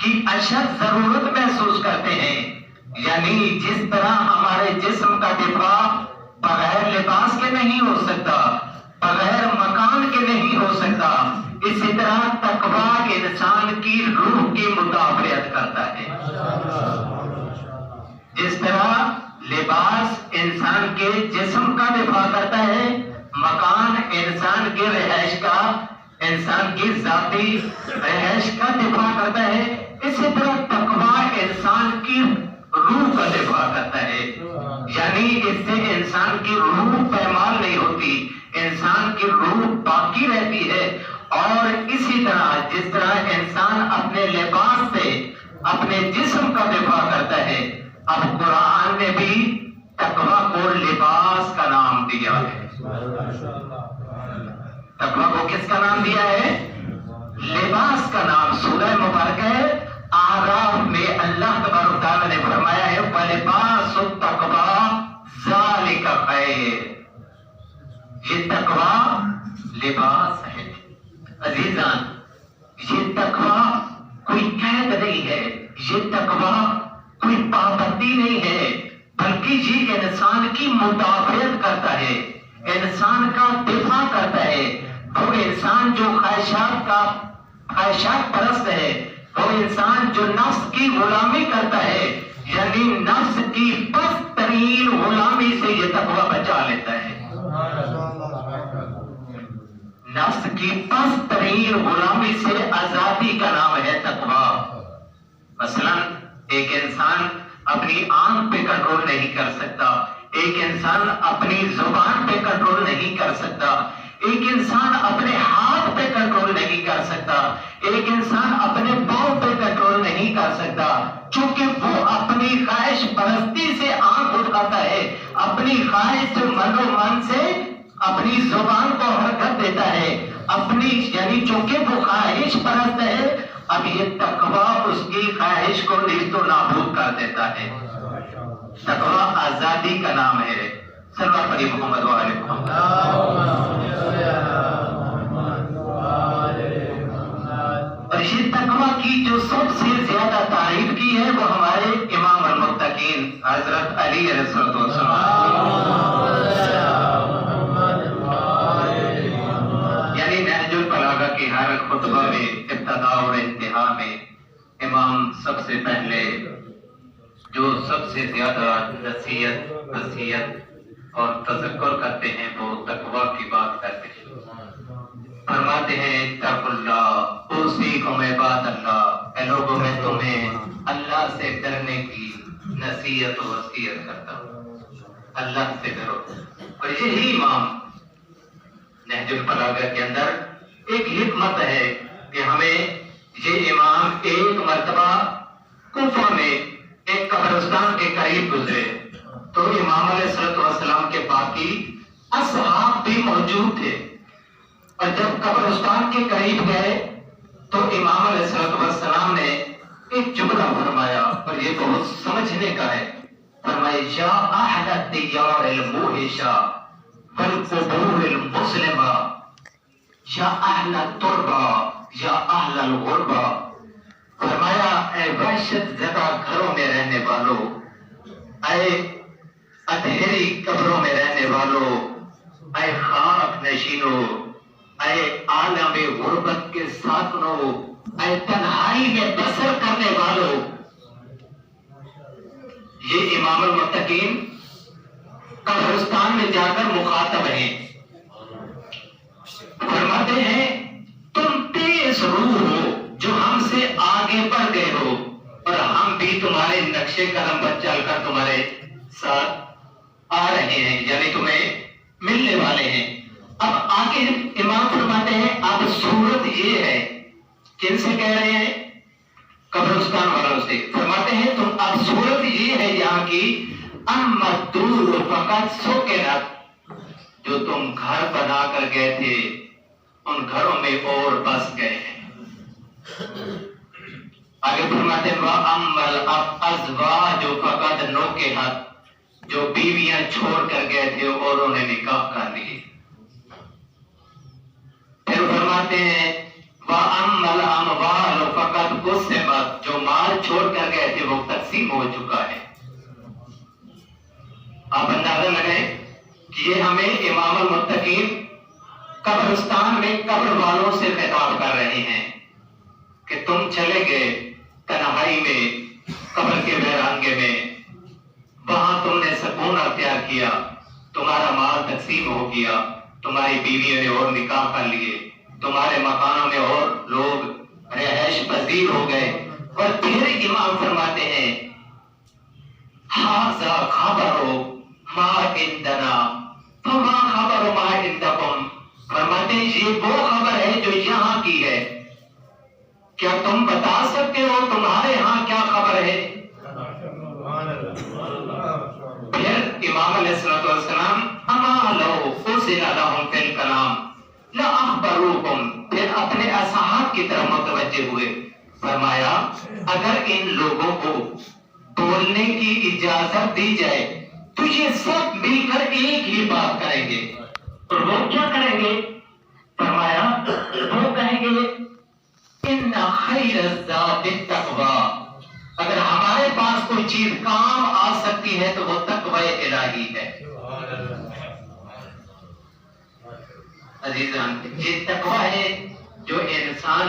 کی اشد ضرورت محسوس کرتے ہیں. یعنی جس طرح ہمارے جسم کا دفاع بغیر لباس کے نہیں ہو سکتا، بغیر مکان کے نہیں ہو سکتا، اسی طرح تقویٰ انسان کی روح کی مدافعت کرتا ہے. جس طرح لباس انسان کے جسم کا دفاع کرتا ہے، مکان انسان کے رہائش کا، انسان کی ذاتی رہائش کا دفاع کرتا ہے، اسی طرح تقویٰ انسان کی روح کا دفاع کرتا ہے. یعنی اس سے انسان کی روح پامال نہیں ہوتی، انسان کی روح باقی رہتی ہے. اور اسی طرح جس طرح انسان اپنے لباس سے اپنے جسم کا دفاع کرتا ہے، اب قرآن نے بھی تقویٰ کو لباس کا نام دیا ہے. تقویٰ کو کس کا نام دیا ہے؟ لباس کا نام. سورہ مبارکہ ہے اعراف میں اللہ تبارک و تعالیٰ نے فرمایا ہے وَلِبَاسُ التَّقْوَىٰ ذَلِكَ خَيْرٌ. یہ تقویٰ لباس ہے. عزیزان، یہ تقویٰ کوئی قید نہیں ہے، یہ تقویٰ کوئی پابندی نہیں ہے، بلکہ یہ انسان کی مدافعت کرتا ہے، انسان کا دفاع کرتا ہے. وہ انسان جو خواہشات پرست ہے، وہ انسان جو نفس کی غلامی کرتا ہے، یعنی نفس کی پست ترین غلامی سے یہ تقویٰ بچا لیتا ہے. نفس کی پست ترین غلامی سے آزادی کا نام ہے تقویٰ. مثلا ایک انسان اپنی آنکھ پہ کنٹرول نہیں کر سکتا، ایک انسان اپنی زبان پہ کنٹرول نہیں کر سکتا، ایک انسان اپنے ہاتھ پہ کنٹرول نہیں کر سکتا، ایک انسان اپنے پاؤں پہ کنٹرول نہیں کر سکتا، چونکہ وہ اپنی خواہش پرستی سے آنکھ اٹھاتا ہے، اپنی خواہش من سے اپنی زبان کو حرکت دیتا ہے، اپنی یعنی چونکہ وہ خواہش پرست ہے. اب یہ تقویٰ اس کی خواہش کو نیست و نابود کر دیتا ہے. تقویٰ آزادی کا نام ہے. سرور پڑھی محمد و آل محمد. اور یہ تقویٰ کی جو سب سے زیادہ تعریف کی ہے وہ ہمارے امام المتقین حضرت علی علیہ السلام. یعنی نہج البلاغہ کی ہر خطبہ میں ابتدا اور انتہا میں امام سب سے پہلے جو سب سے زیادہ نصیحت، وصیت اور تذکر کرتے ہیں وہ تقویٰ کی بات کرتے ہیں. فرماتے ہیں اتقوا اللہ اوصیکم عباد اللہ، اے لوگوں میں تمہیں اللہ سے ڈرنے کی نصیحت و وصیت کرتا ہوں، اللہ سے ڈرو. اور یہی امام نہج البلاغہ کے اندر ایک حکمت ہے کہ ہمیں یہ امام ایک مرتبہ کوفہ میں ایک قبرستان کے قریب گزرے تو امام علیہ السلام کے باقی اصحاب بھی موجود تھے، اور جب قبرستان کے قریب گئے تو امام علیہ السلام نے ایک جملہ فرمایا اور یہ بہت سمجھنے کا ہے. فرمایا یا اہل الدیار الموحشہ والقبور المسلمہ یا اہل التربہ یا اہل الغربہ. فرمایا اے وحشت زدہ گھروں میں رہنے والوں، اے اندھیری قبروں میں رہنے والوں، اے خاک نشینوں، اے عالم غربت کے ساکنوں، اے تنہائی میں بسر کرنے والوں. یہ امام المتقین قبرستان میں جا کر مخاطب ہیں. فرماتے ہیں تم تیز روح ہو جو ہم سے آگے بڑھ گئے ہو، اور ہم بھی تمہارے نقشے قدم پر چل کر تمہارے ساتھ آ رہے ہیں، یعنی تمہیں ملنے والے ہیں. اب آگے امام فرماتے ہیں اب صورت یہ ہے، کن سے کہہ رہے ہیں؟ قبرستان والوں سے. فرماتے ہیں تم اب صورت یہ ہے یہاں کی اما دور فقط سکنت، جو تم گھر بنا کر گئے تھے ان گھروں میں اور بس گئے ہیں. آگے فرماتے ہیں وَأَمَّا الْأَزْوَاجُ فَقَدْ نُكِحَتْ، جو بیویاں چھوڑ کر گئے تھے اور انہیں نکاح کر لیے. پھر فرماتے ہیں وَأَمَّا الْأَمْوَالُ فَقَدْ قُسِمَتْ، جو مال چھوڑ کر گئے تھے وہ تقسیم ہو چکا ہے۔ آپ اندازہ لگائیں کہ یہ ہمیں امام المتقین قبرستان میں قبر والوں سے خطاب کر رہے ہیں کہ تم چلے گئے تنہائی میں، قبر کے ویرانگے میں، وہاں تم نے سکون اختیار کیا، تمہارا مال تقسیم ہو گیا، تمہاری بیویوں نے اور نکاح کر لیے، تمہارے مکانوں میں اور لوگ رہائش پذیر ہو گئے، اور پھر امام فرماتے ہیں ھذا خبر ما عندنا فما خبر ما عندکم، فرماتے ہیں یہ وہ خبر ہے جو یہاں کی ہے، کیا تم بتا سکتے ہو تمہارے ہاں کیا خبر ہے؟ پھر امام علیہ السلام اما لو فضل لهم فی الکلام لاخبروکم، پھر اپنے اصحاب کی طرف متوجہ ہوئے، فرمایا اگر ان لوگوں کو بولنے کی اجازت دی جائے تو یہ سب مل کر ایک ہی بات کریں گے، اور وہ کیا کریں گے؟ فرمایا وہ کہیں گے ان خیر الذات التقوی، اگر ہمارے پاس کوئی چیز کام آ سکتی ہے تو وہ تقوی الہی ہے۔ عزیزان، یہ تقوی ہے جو انسان